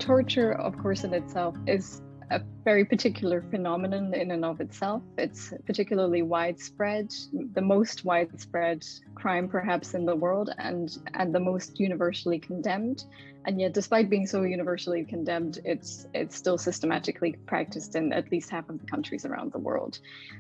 torture, of course, in itself is a very particular phenomenon in and of itself. It's particularly widespread, the most widespread crime perhaps in the world, and the most universally condemned. And yet, despite being so universally condemned, it's still systematically practiced in at least half of the countries around the world.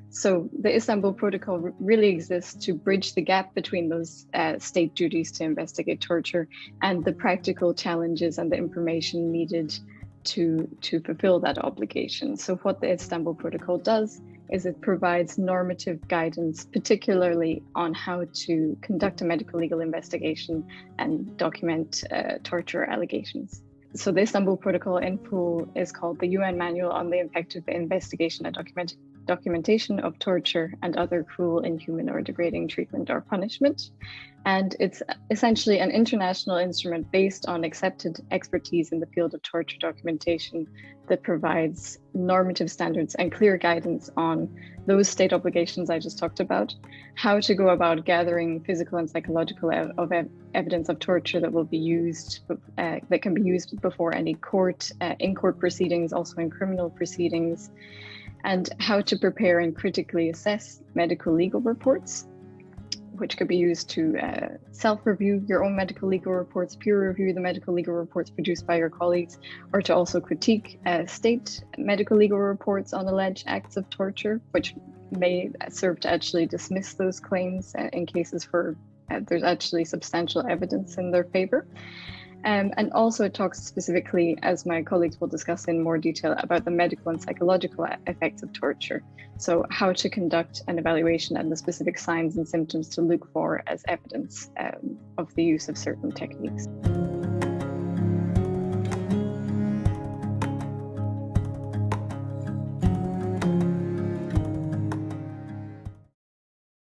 So the Istanbul Protocol really exists to bridge the gap between those state duties to investigate torture and the practical challenges and the information needed to fulfill that obligation. So what the Istanbul Protocol does is it provides normative guidance, particularly on how to conduct a medical legal investigation and document torture allegations. So the Istanbul Protocol in full is called the UN Manual on the Effective Investigation and Documentation of Torture and Other Cruel, Inhuman, or Degrading Treatment or Punishment. And it's essentially an international instrument based on accepted expertise in the field of torture documentation that provides normative standards and clear guidance on those state obligations I just talked about, how to go about gathering physical and psychological evidence of torture that will be used, that can be used before any court, in court proceedings, also in criminal proceedings, and how to prepare and critically assess medical legal reports, which could be used to self-review your own medical legal reports, peer review the medical legal reports produced by your colleagues, or to also critique state medical legal reports on alleged acts of torture, which may serve to actually dismiss those claims in cases where there's actually substantial evidence in their favor. And also it talks specifically, as my colleagues will discuss in more detail, about the medical and psychological effects of torture. So how to conduct an evaluation and the specific signs and symptoms to look for as evidence of the use of certain techniques.